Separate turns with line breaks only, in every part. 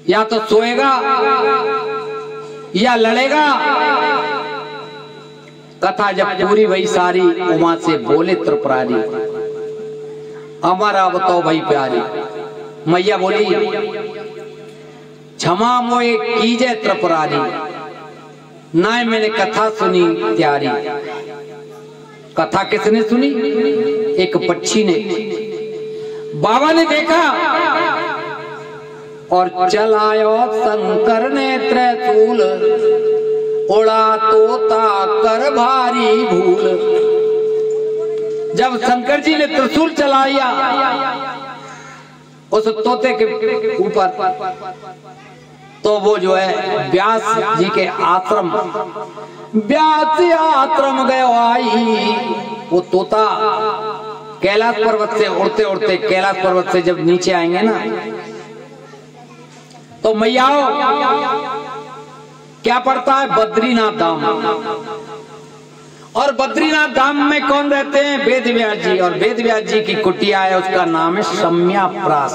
या तो सोएगा या लड़ेगा। कथा जब पूरी भई सारी, उमा से बोले त्रिपुरारी, हमारा बताओ भाई प्यारी। मैया बोली क्षमा मोए कीजे त्रिपुरारी, ना मैंने कथा सुनी त्यारी। कथा किसने सुनी? एक पक्षी ने। बाबा ने देखा और चलायो शंकर ने त्रिशूल, उड़ा तोता कर भारी भूल। जब शंकर जी ने त्रिशूल चलाया उस तोते के ऊपर, तो वो जो है व्यास जी के आश्रम, व्यास आश्रम गयो आई। वो तोता कैलाश पर्वत से उड़ते उड़ते, कैलाश पर्वत से जब नीचे आएंगे ना, तो मैयाओ क्या पड़ता है? बद्रीनाथ धाम। और बद्रीनाथ धाम में कौन रहते हैं? वेद व्यास जी। और वेद व्यास जी की कुटिया है, उसका नाम है सम्याप्रास।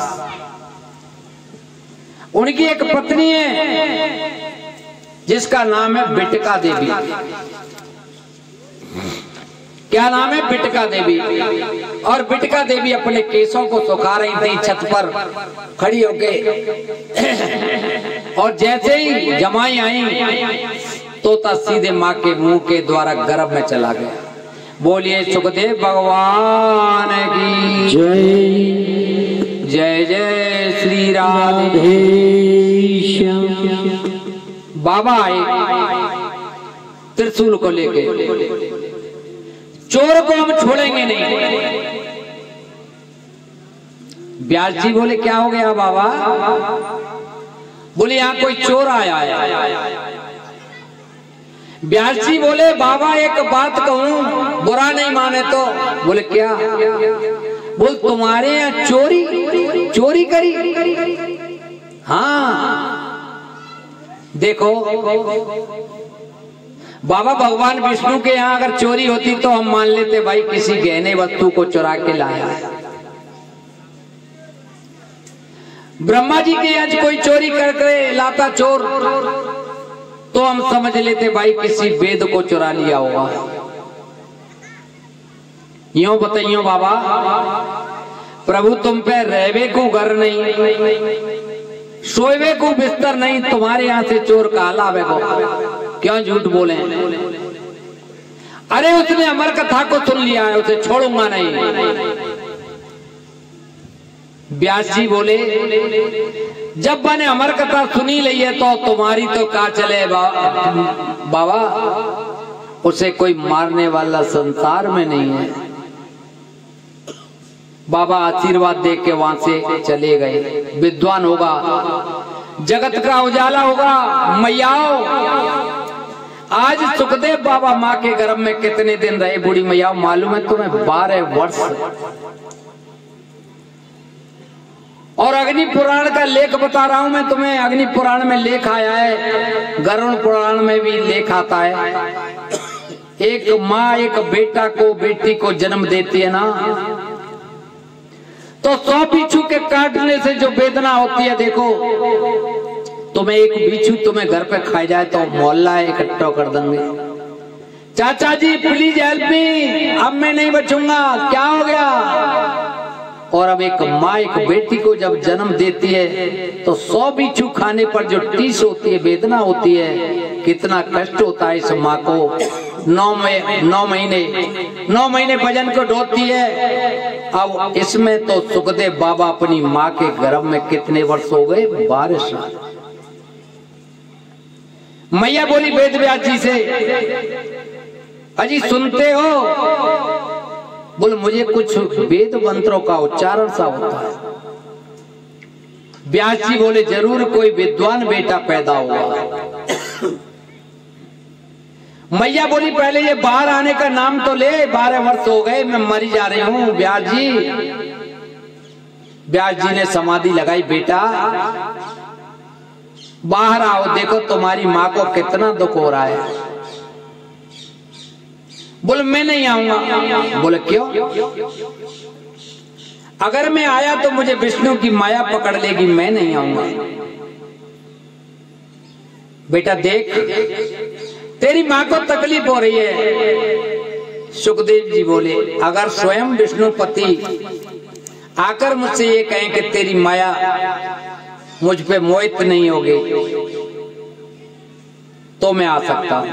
उनकी एक पत्नी है जिसका नाम है बिटका देवी। क्या नाम है? बिटका देवी। और बिटका देवी अपने केसों को सुखा रही थी छत पर खड़ी होके। और जैसे ही जमाई आई, तोता सीधे माँ के मुंह के द्वारा गर्भ में चला गया। बोलिए सुखदेव भगवान की जय। जय जय श्री राधे। बाबा आए त्रिशूल को लेके, चोर को हम छोड़ेंगे नहीं। व्यास जी बोले क्या हो गया बाबा? बोले यहाँ कोई चोर आया है। व्यास जी बोले बाबा एक बात कहूं, बुरा नहीं माने तो। बोले क्या? बोल तुम्हारे यहाँ चोरी करी? हाँ देखो बाबा, भगवान विष्णु के यहाँ अगर चोरी होती तो हम मान लेते भाई किसी गहने वस्तु को चुरा के लाया है। ब्रह्मा जी के यहाँ कोई चोरी करके लाता चोर, तो हम समझ लेते भाई किसी वेद को चुरा लिया होगा। यूं बताइयो बाबा, प्रभु तुम पे रहवे को घर नहीं, सोएवे को बिस्तर नहीं, तुम्हारे यहाँ से चोर कहा लावे को? क्यों झूठ बोले? अरे उसने अमर कथा को सुन लिया है, उसे छोड़ूंगा नहीं। व्यास जी बोले जब मैंने अमर कथा सुनी ली है तो तुम्हारी तो का चले बाबा, उसे कोई मारने वाला संसार में नहीं है। बाबा आशीर्वाद दे के वहां से चले गए। विद्वान होगा, जगत का उजाला होगा। मैयाओ आज सुखदेव बाबा माँ के गर्भ में कितने दिन रहे बूढ़ी मैयाओ मालूम है तुम्हें? 12 वर्ष। और अग्नि पुराण का लेख बता रहा हूं मैं तुम्हें। अग्नि पुराण में लेख आया है, गरुड़ पुराण में भी लेख आता है। एक माँ एक बेटा को, बेटी को जन्म देती है ना, तो 100 बिच्छू के काटने से जो वेदना होती है, देखो तुम्हें एक बिच्छू तुम्हें घर पे खाई जाए तो मोहल्ला इकट्ठा कर देंगे। चाचा जी प्लीज हेल्प मी, अब मैं नहीं बचूंगा, क्या हो गया? और अब एक माँ एक बेटी को जब जन्म देती है तो 100 बिच्छू खाने पर जो टीस होती है, वेदना होती है, कितना कष्ट होता है इस माँ को। 9 महीने भजन को ढोती है। अब इसमें तो सुखदेव बाबा अपनी माँ के गर्भ में कितने वर्ष हो गए? 12 साल। मैया बोली वेद व्यास जी से, अजी सुनते हो? बोले मुझे कुछ वेद मंत्रों का उच्चारण सा होता है। व्यास जी बोले जरूर कोई विद्वान बेटा पैदा होगा। मैया बोली पहले ये बाहर आने का नाम तो ले, 12 वर्ष हो गए मैं मरी जा रही हूँ। व्यास जी ने समाधि लगाई, बेटा बाहर आओ, देखो तुम्हारी माँ को कितना दुख हो रहा है। बोले मैं नहीं आऊंगा। बोले क्यों? अगर मैं आया तो मुझे विष्णु की माया पकड़ लेगी, मैं नहीं आऊंगा। बेटा देख, तेरी माँ को तकलीफ हो रही है। सुखदेव जी बोले, अगर स्वयं विष्णुपति आकर मुझसे ये कहें कि तेरी माया मुझ पे मोहित नहीं होगी तो मैं आ सकता हूं।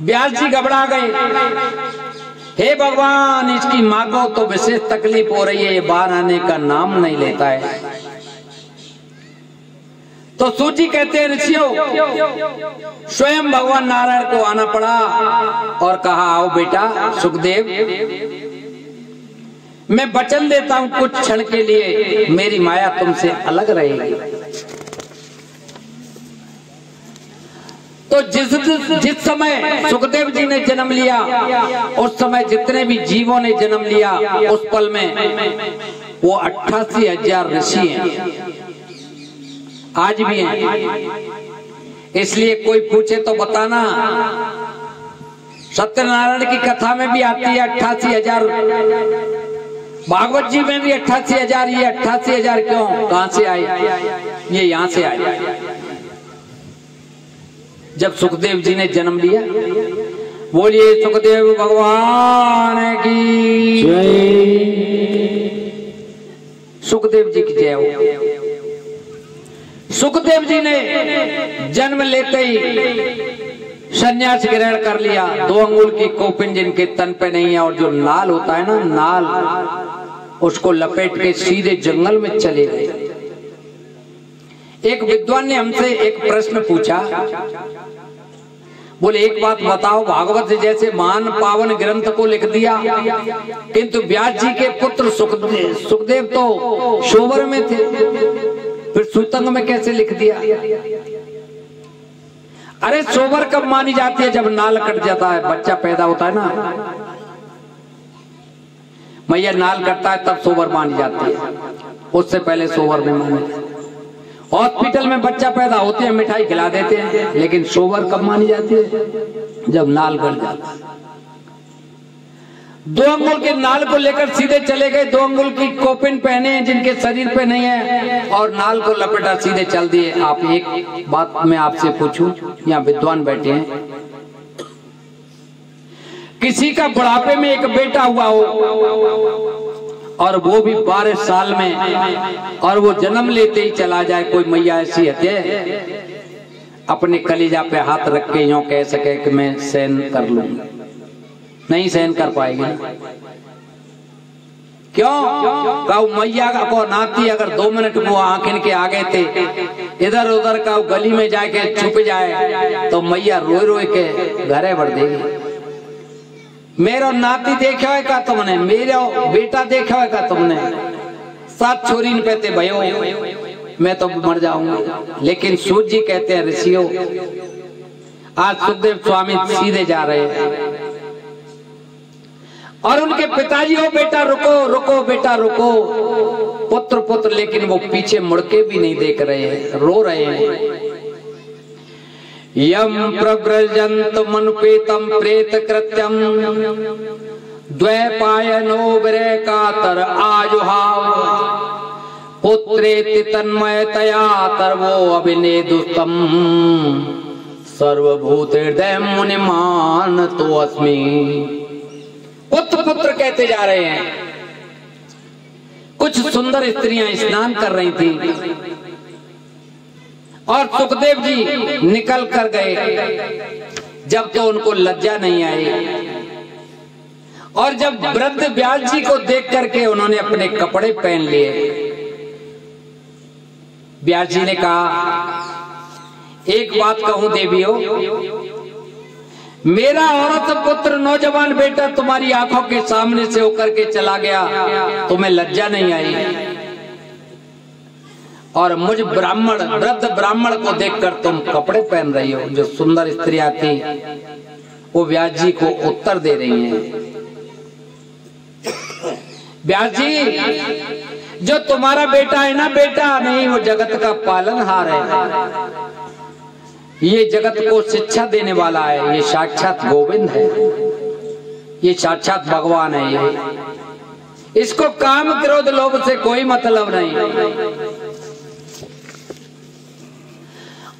व्यास जी घबरा गए, हे भगवान, इसकी माँ को तो विशेष तकलीफ हो रही है, ये बाहर आने का नाम नहीं लेता है। तो सूत जी कहते हैं, ऋषियों, स्वयं भगवान नारायण को आना पड़ा और कहा, आओ बेटा सुखदेव, मैं वचन देता हूं कुछ क्षण के लिए मेरी माया तुमसे अलग रहेगी। तो जिस समय सुखदेव जी ने जन्म लिया, उस समय जितने भी जीवों ने जन्म लिया, उस पल में वो 88,000 ऋषि हैं, आज भी हैं। इसलिए कोई पूछे तो बताना, सत्यनारायण की कथा में भी आती है 88,000, भागवत जी में भी 88,000। ये 88,000 क्यों, कहां से आए? ये यहां से आए। जब सुखदेव जी ने जन्म लिया, बोलिए सुखदेव भगवान की जय, सुखदेव जी की जय हो। सुखदेव जी ने जन्म लेते ही संन्यास ग्रहण कर लिया। 2 अंगुल की कोपिन जिनके तन पे नहीं है, और जो नाल होता है ना, नाल, उसको लपेट के सीधे जंगल में चले गए। एक विद्वान ने हमसे एक प्रश्न पूछा, बोले एक बात बताओ, भागवत जैसे महान पावन ग्रंथ को लिख दिया, किंतु व्यास जी के पुत्र सुखदेव तो शोवर में थे, फिर सूतंग में कैसे लिख दिया? अरे सोबर कब मानी जाती है? जब नाल कट जाता है, बच्चा पैदा होता है ना, मैया नाल कटता है तब सोबर मानी जाती है, उससे पहले सोबर नहीं मानी। हॉस्पिटल में बच्चा पैदा होते हैं, मिठाई खिला देते हैं, लेकिन सोबर कब मानी जाती है? जब नाल कट जाता है। 2 अंगुल के नाल को लेकर सीधे चले गए, 2 अंगुल की कोपिन पहने हैं जिनके शरीर पे नहीं है, और नाल को लपेटा सीधे चल दिए। आप एक बात मैं आपसे पूछूं, यहाँ विद्वान बैठे हैं, किसी का बुढ़ापे में एक बेटा हुआ हो, और वो भी 12 साल में, और वो जन्म लेते ही चला जाए, कोई मैया ऐसी है अपने कलीजा पे हाथ रख के यूं कह सके कि मैं सहन कर लूंगा? नहीं सहन कर पाएगी। क्यों? कहू मैया को नाती अगर 2 मिनट वो आंख इनके आगे थे, इधर उधर का गली में जाके छुप जाए तो मैया रोए रोए के घरे भर देगी। मेरा नाती देखा है का तुमने? मेरा बेटा देखा है का तुमने? 7 छोरी इन पे थे भयो, मैं तो मर जाऊंगा। लेकिन सूत जी कहते हैं, ऋषियों, आज सुखदेव स्वामी सीधे जा रहे हैं, और उनके पिताजी, ओ बेटा रुको रुको, बेटा रुको, पुत्र पुत्र, लेकिन वो पीछे मुड़ के भी नहीं देख रहे हैं, रो रहे हैं। यम प्रव्रजंत मनुपेतम प्रेत कृत्यम द्वैपायनो विरेकातर आजुहाव पुत्रेति तन्मयतया तर्वो अभिनेदुस्तम सर्वभूत हृदय मुनिमान तो अस्मि। पुत्र पुत्र कहते जा रहे हैं। कुछ सुंदर स्त्रियां स्नान कर रही थी और सुखदेव जी निकल कर गए, जब तो उनको लज्जा नहीं आई, और जब वृद्ध व्यास जी को देख करके उन्होंने अपने कपड़े पहन लिए। व्यास जी ने कहा, एक बात कहूं देवियों, मेरा औरत पुत्र नौजवान बेटा तुम्हारी आंखों के सामने से होकर के चला गया, तुम्हें लज्जा नहीं आई, और मुझ ब्राह्मण, वृद्ध ब्राह्मण को देखकर तुम कपड़े पहन रही हो। जो सुंदर स्त्रियां थी वो व्यास जी को उत्तर दे रही हैं, व्यास जी, जो तुम्हारा बेटा है ना, बेटा नहीं, वो जगत का पालनहार है, ये जगत को शिक्षा देने वाला है, ये साक्षात गोविंद है, ये साक्षात भगवान है, ये इसको काम क्रोध लोभ से कोई मतलब नहीं।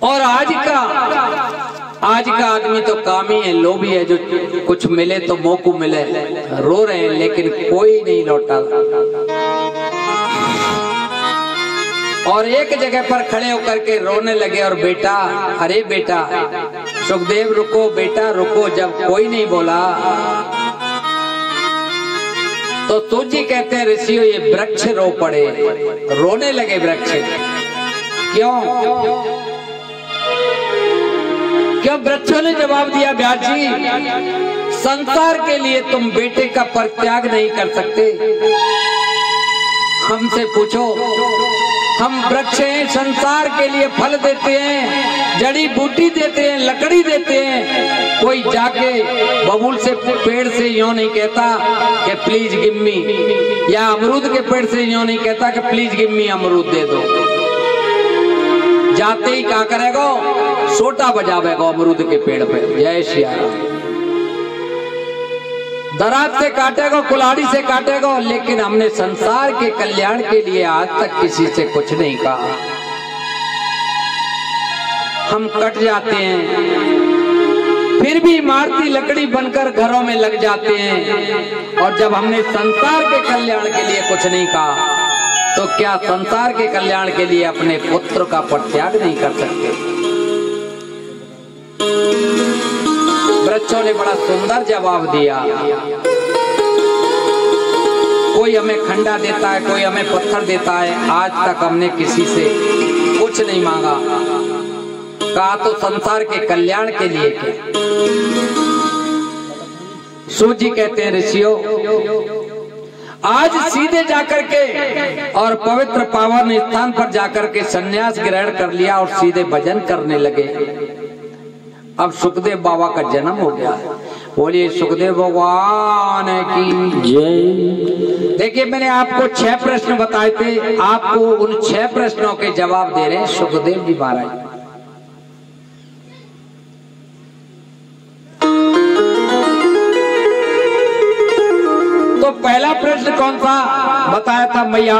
और आज का आदमी तो कामी है, लोभी है, जो कुछ मिले तो मौको मिले रो रहे हैं, लेकिन कोई नहीं लौटा। और एक जगह पर खड़े होकर के रोने लगे और बेटा, अरे बेटा सुखदेव रुको, बेटा रुको। जब कोई नहीं बोला तो तुझी कहते हैं ऋषियों ये वृक्ष रो पड़े, रोने लगे वृक्ष। क्यों? क्यों? वृक्षों ने जवाब दिया व्यास जी, संसार के लिए तुम बेटे का परित्याग नहीं कर सकते। हमसे पूछो, हम वृक्ष हैं, संसार के लिए फल देते हैं, जड़ी बूटी देते हैं, लकड़ी देते हैं। कोई जाके बबूल से पेड़ से यूं नहीं कहता कि प्लीज गिव मी, या अमरूद के पेड़ से यूं नहीं कहता कि प्लीज गिव मी अमरूद दे दो। जाते ही क्या करेगा? सोटा बजावेगा अमरूद के पेड़ पे। जय श्री राम। दराज से काटेगा, कुल्हाड़ी से काटेगा, लेकिन हमने संसार के कल्याण के लिए आज तक किसी से कुछ नहीं कहा। हम कट जाते हैं, फिर भी इमारती लकड़ी बनकर घरों में लग जाते हैं। और जब हमने संसार के कल्याण के लिए कुछ नहीं कहा, तो क्या संसार के कल्याण के लिए अपने पुत्र का परित्याग नहीं कर सकते? वृक्षों ने बड़ा सुंदर जवाब दिया। कोई हमें खंडा देता है, कोई हमें पत्थर देता है, आज तक हमने किसी से कुछ नहीं मांगा। कहा तो संसार के कल्याण के लिए के। सूत जी कहते हैं ऋषियों, आज सीधे जाकर के और पवित्र पावन स्थान पर जाकर के संन्यास ग्रहण कर लिया और सीधे भजन करने लगे। अब सुखदेव बाबा का जन्म हो गया। बोलिए सुखदेव भगवान की जय। देखिए मैंने आपको 6 प्रश्न बताए थे, आपको उन 6 प्रश्नों के जवाब दे रहे हैं सुखदेव जी महाराज। तो पहला प्रश्न कौन सा बताया था? मैया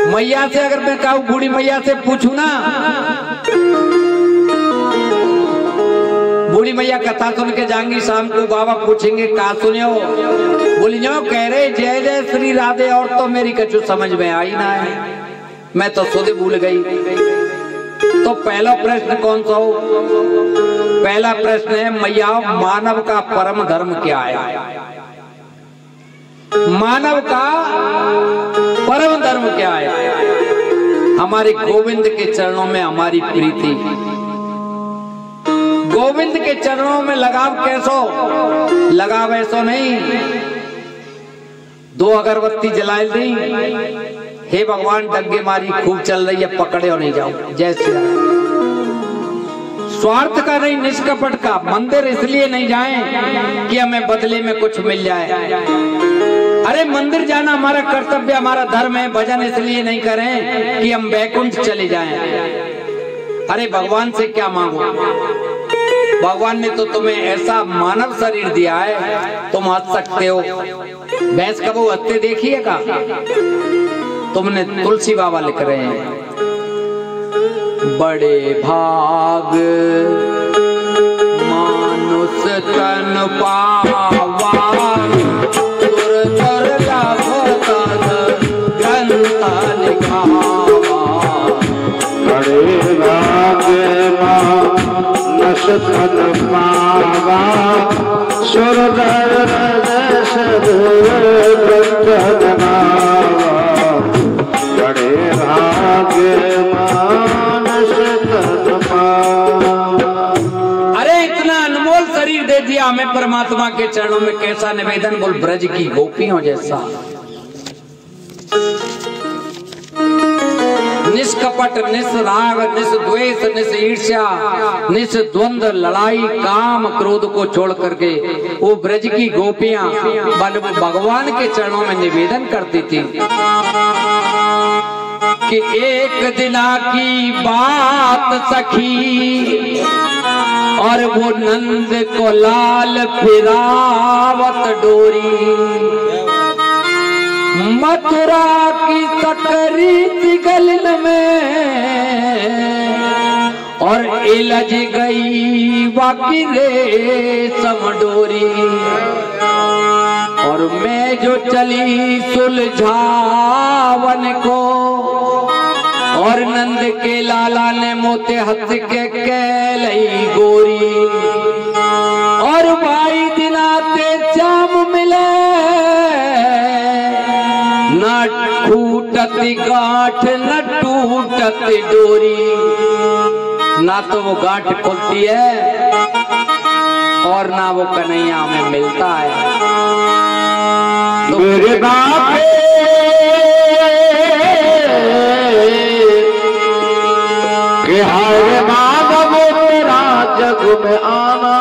मैया से अगर मैं कहूँ, बूढ़ी मैया से पूछू ना, बूढ़ी मैया कथा सुन के जाएंगी, शाम को बाबा पूछेंगे कहा सुने हो? बोली जाओ कह रहे जय जय श्री राधे, और तो मेरी कछु समझ में आई ना है, मैं तो खुद भूल गई। तो पहला प्रश्न कौन सा हो? पहला प्रश्न है मैया, मानव का परम धर्म क्या है? मानव का परम धर्म क्या है? हमारे गोविंद के चरणों में हमारी प्रीति, गोविंद के चरणों में लगाव कैसो? लगाव ऐसो नहीं 2 अगरबत्ती जलाए दी, हे भगवान डग्गे मारी खूब चल रही है, पकड़े और नहीं जाओ। जय श्री राम। स्वार्थ का नहीं, निष्कपट का। मंदिर इसलिए नहीं जाएं कि हमें बदले में कुछ मिल जाए। अरे मंदिर जाना हमारा कर्तव्य, हमारा धर्म है। भजन इसलिए नहीं करें कि हम वैकुंठ चले जाएं। अरे भगवान से क्या मांगो? भगवान ने तो तुम्हें ऐसा मानव शरीर दिया है, तुम हंस सकते हो। भैंस कब वो हंसते देखिए का? तुमने तुलसी बाबा लिख रहे हैं, बड़े भाग मानुष तन पावा, दुर्धर ग्रंथ लिखावा।
बड़े भाग मानुष तन पावा, सुरधर ग्रंथ लिखावा। बड़े भाग मानुष तन पावा।
अरे इतना अनमोल शरीर दे दिया हमें परमात्मा के चरणों में, कैसा निवेदन? बोल ब्रज की गोपियों जैसा निष्कपट, निस्राग, निस्द्वेष, निस्ईर्ष्या, निस्द्वंद, लड़ाई, काम, क्रोध को छोड़ करके वो ब्रज की गोपियां भगवान के चरणों में निवेदन करती थी कि एक दिना की बात सखी, और वो नंद को लाल फिरावत डोरी। मथुरा की सकरी गलन में एलज गई बाकी रे समडोरी, और मैं जो चली सुलझावन को, और नंद के लाला ने मोते हथ के कैलई गोरी, और भाई दिनाते चाम मिले न टूटत गांठ न टूटत डोरी। ना तो वो गांठ खुलती है और ना वो कन्हैया में मिलता है। तो
मेरे बाप के हाय माधव तेरा जग में आना,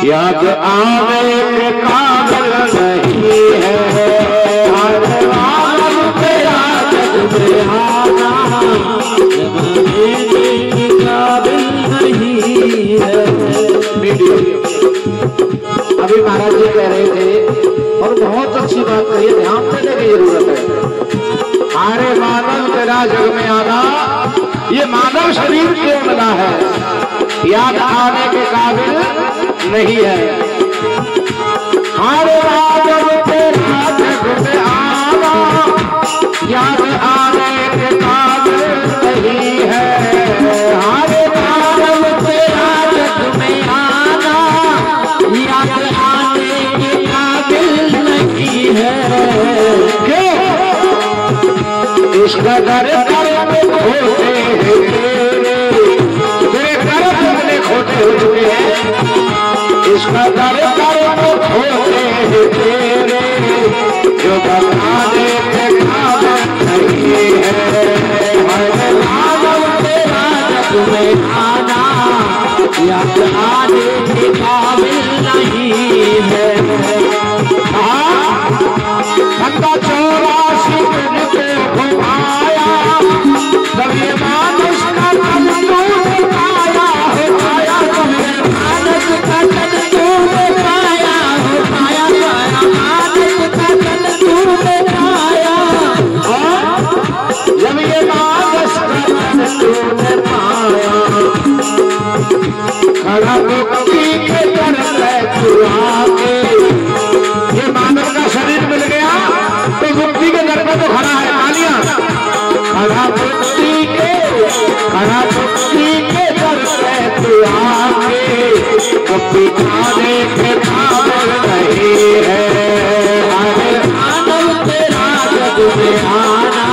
याद आने के काबिल नहीं है। हाय माधव तेरा जग में आना, काबिल नहीं है। अभी महाराज जी कह रहे थे और बहुत अच्छी बात कही, ध्यान देने की जरूरत है। अरे मानव तेरा जग में आना, ये मानव शरीर क्यों मिला है, याद आने के काबिल नहीं है। अरे मानव तेरा जग में आना, याद आने के काबिल नहीं है। अरे मानव तेरा जग में आना, याद आने के काबिल नहीं है। क्यों? इसका दर दर में खोटे हैं तेरे कर्म कितने खोटे हो चुके हैं। इसका दर दर में खोटे हैं तेरे, जो बताने के काबिल नहीं है। मानव तेरा जग में आना, याद आने के काबिल नहीं है। बंदा 84 दिन को घुमाया, तब ये मानस का तन तूने पाया हो पाया, मानस का तन तूने पाया हो पाया, मानस का तन तूने पाया। जब ये मानस का तन तूने पाया, खड़ा मुक्ति के दर पे तू आके, ये मानव का शरीर मिल गया तो मुक्ति के दर पे तो खड़ा है। तालियां। खड़ा मुक्ति के दर पे तू आके, मुक्ति पाने के काबिल नहीं है। अरे मानव तेरा जग में आना,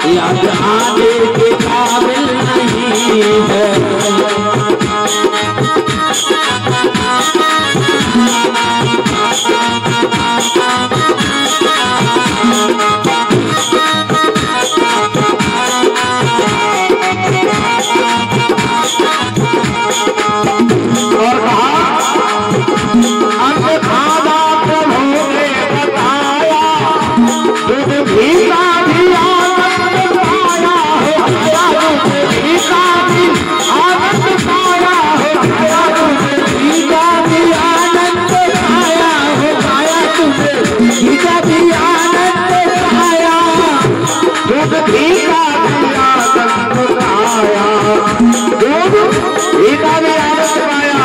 याद आने के काबिल नहीं है। और कहा अब खाना प्रभु ने बताया, दूध घी का भी आनंद पाया हो गया, दूध घी का भी आनंद पाया हो गया, दूध घी का भी आनंद पाया हो गया, दूध घी का भी आनंद पाया, दूध घी का भी आनंद पाया, दूध घी का भी आनंद पाया।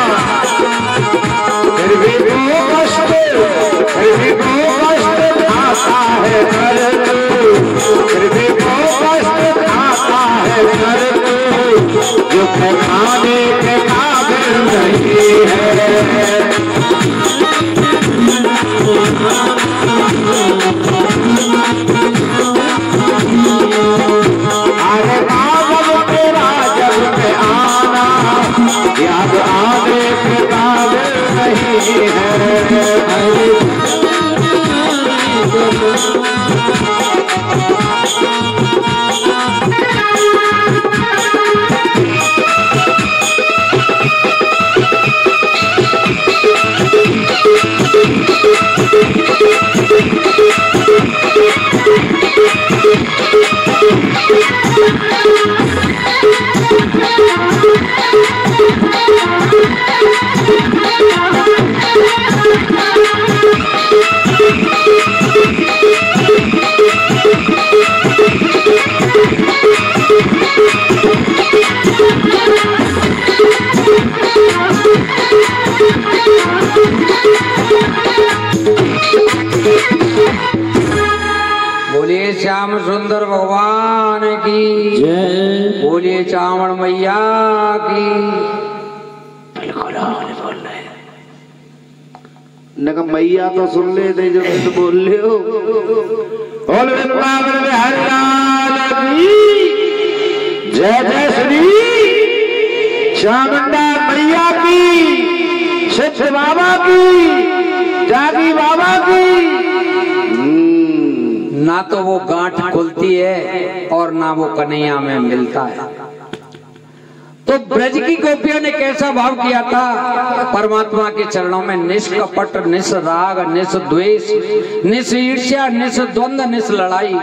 फिर भी वो कष्ट आता है घर तू, फिर भी वो कष्ट आता है घर तू, जो खाने के काबिल नहीं है। अरे मानव तेरा जग में आना, याद आने के काबिल नहीं है।
श्याम सुंदर भगवान की
जय।
बोलिए चावड़ मैया की।
नका मैया तो सुन ले थे जो तुम बोल रहे हो। बोल वृंदावन बिहारी लाल की जय। जय श्री चामुंडा मैया की, सिद्ध बाबा की, जागी बाबा की।
ना तो वो गांठ खुलती है और ना वो कन्हैया में मिलता है। तो ब्रज की गोपियों ने कैसा भाव किया था परमात्मा के चरणों में? निष्कपट, निस्राग, निस्द्वेष, निस्ईर्ष्या, निस्द्वंद, निस्लड़ाई।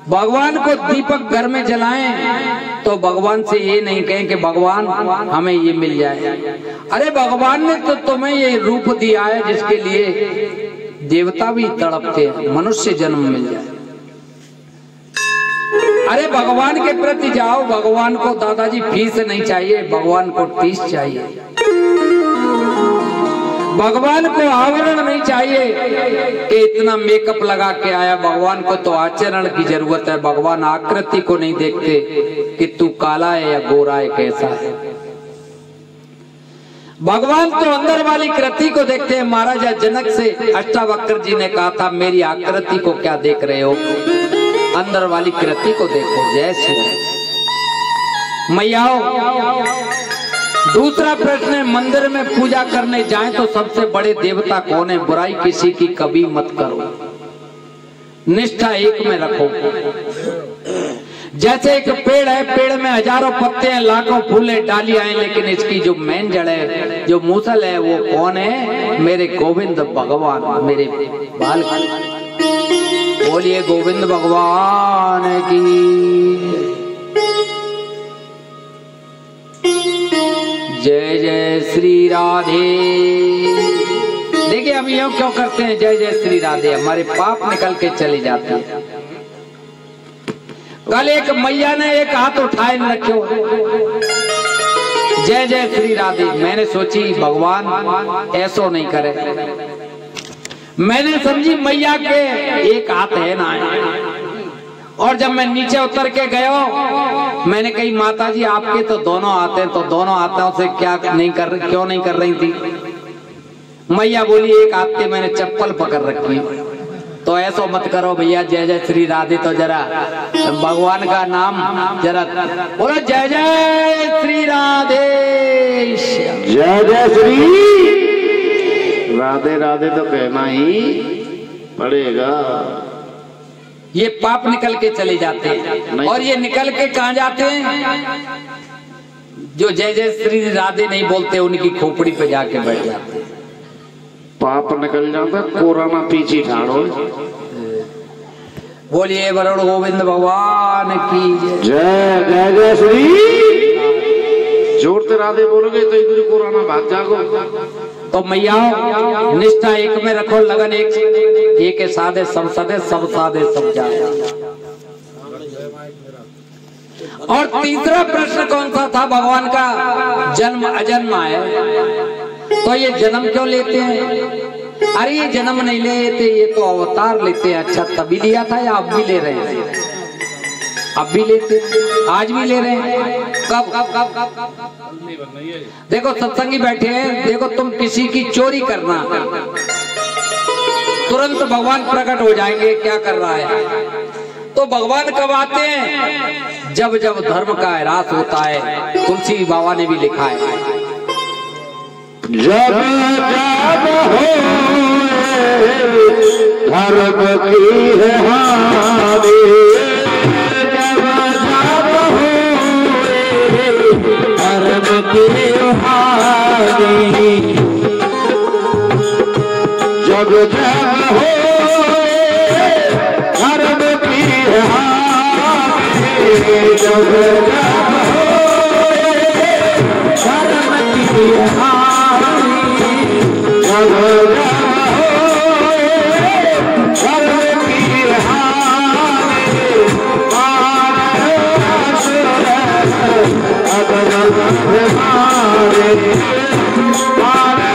भगवान को दीपक घर में जलाएं तो भगवान से ये नहीं कहें कि भगवान हमें ये मिल जाए। अरे भगवान ने तो तुम्हें ये रूप दिया है जिसके लिए देवता भी तड़पते हैं, मनुष्य जन्म मिल जाए। अरे भगवान के प्रति जाओ, भगवान को दादाजी फीस नहीं चाहिए, भगवान को टीस चाहिए। भगवान को आवरण नहीं चाहिए कि इतना मेकअप लगा के आया। भगवान को तो आचरण की जरूरत है। भगवान आकृति को नहीं देखते कि तू काला है या गोरा है, कैसा है। भगवान तो अंदर वाली कृति को देखते हैं। महाराजा जनक से अष्टावक्र जी ने कहा था, मेरी आकृति को क्या देख रहे हो, अंदर वाली कृति को देखो। जय श्री राम। मैयाओ, दूसरा प्रश्न है, मंदिर में पूजा करने जाएं तो सबसे बड़े देवता कौन है? बुराई किसी की कभी मत करो, निष्ठा एक में रखो। जैसे एक पेड़ है, पेड़ में हजारों पत्ते हैं, लाखों फूल हैं, डालियां हैं, लेकिन इसकी जो मेन जड़ है, जो मूसल है, वो कौन है? मेरे गोविंद भगवान, मेरे बाल। बोलिए गोविंद भगवान की जय। जय श्री राधे। देखिए हम यूं क्यों करते हैं जय जय श्री राधे? हमारे पाप निकल के चले जाते हैं। कल एक मैया ने एक हाथ उठाए रखो, जय जय श्री राधे। मैंने सोची भगवान ऐसो नहीं करे। मैंने समझी मैया के एक हाथ है ना। और जब मैं नीचे उतर के गया, मैंने कही माता जी आपके तो दोनों हाथ हैं, तो दोनों हाथों से क्यों नहीं कर रही थी? मैया बोली एक हाथ से मैंने चप्पल पकड़ रखी। तो ऐसा मत करो भैया, जय जय श्री राधे तो जरा भगवान का नाम जरा बोलो, जय जय श्री राधे।
जय जय श्री राधे राधे तो कहना ही पड़ेगा।
ये पाप निकल के चले जाते हैं। और ये निकल के कहाँ जाते हैं? जो जय जय श्री राधे नहीं बोलते उनकी खोपड़ी पे जाके बैठ जाते हैं।
पाप निकल जाता, कोरोना पीछे ठाड़ो।
बोलिए वरुण गोविंद भगवान की
जय। जय जय श्री। जोर से राधे बोलोगे तो इधर कोरोना भाग जागो।
तो मैया निष्ठा एक में रखो, लगन एक साधे सब साधे, सब साधे सब जाए। और तीसरा प्रश्न कौन सा था भगवान का? जन्म अजन्म है तो ये जन्म क्यों लेते हैं? अरे ये जन्म नहीं लेते, ये तो अवतार लेते हैं। अच्छा तभी लिया था या अब भी ले रहे हैं? अब भी लेते, आज भी ले रहे हैं। कब कब कब कब कब? देखो सत्संगी बैठे हैं, देखो तुम किसी की चोरी करना, तुरंत भगवान प्रकट हो जाएंगे क्या कर रहा है। तो भगवान कब आते हैं? जब जब धर्म का ह्रास होता है। तुलसी बाबा ने भी लिखा है,
जब जब हो धर्म की है हानि, जब जब हो धर्म की हानि, जब जब हो धर्म की हानि, जब जब हो धर्म की हानि, जब जब हो धर्म की हानि, मारे असुर अगम मारे, मारे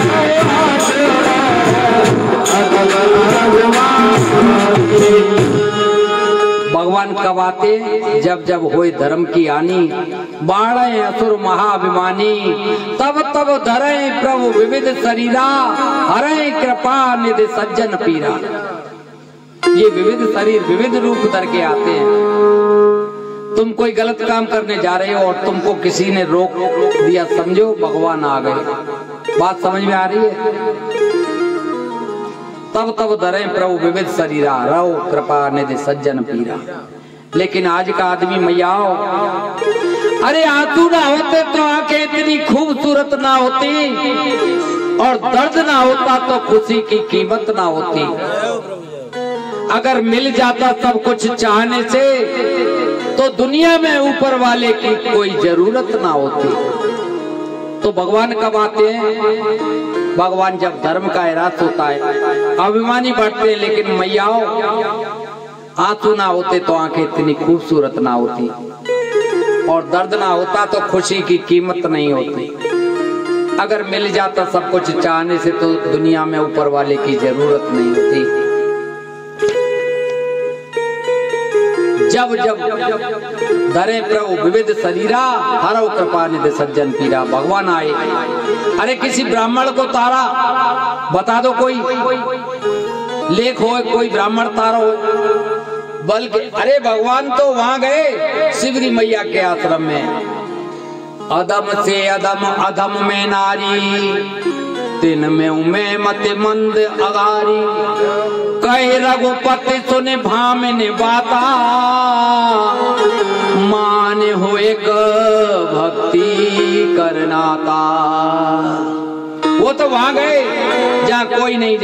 असुर अगम मारे।
भगवान कब आते? जब जब होए धर्म की हानि, बाढ़े असुर महाभिमानी, तब तब धरे प्रभु विविध शरीरा, हरे कृपा निधि सज्जन पीरा। ये विविध शरीर विविध रूप धर के आते हैं। तुम कोई गलत काम करने जा रहे हो और तुमको किसी ने रोक दिया, समझो भगवान आ गए। बात समझ में आ रही है? तब तब धरे प्रभु विविध शरीरा, रहो कृपा निधि सज्जन पीरा। लेकिन आज का आदमी मैयाओ, अरे आंसू ना होते तो आंखें इतनी खूबसूरत ना होती, और दर्द ना होता तो खुशी की कीमत ना होती। अगर मिल जाता सब कुछ चाहने से तो दुनिया में ऊपर वाले की कोई जरूरत ना होती। तो भगवान कब आते हैं? भगवान जब धर्म का ह्रास होता है, अभिमानी बढ़ते हैं। लेकिन मैयाओ, आंसू ना होते तो आंखें इतनी खूबसूरत ना होती, और दर्द ना होता तो खुशी की कीमत नहीं होती। अगर मिल जाता सब कुछ चाहने से तो दुनिया में ऊपर वाले की जरूरत नहीं होती। जब जब धरे प्रभु विविध शरीरा, हरो कृपा निधि सज्जन पीरा। भगवान आए। अरे किसी ब्राह्मण को तारा बता दो, कोई लेख हो, कोई ब्राह्मण तारा हो, बल्कि अरे भगवान तो वहां गए शिवरी मैया के आश्रम में। अदम से अदम अधम में नारी, दिन में उमे मत मंद अगारी। कहे रघुपति सुने भामिनी बाता, मान हो एक भक्ति करनाता। वो तो वहां गए जहाँ कोई नहीं।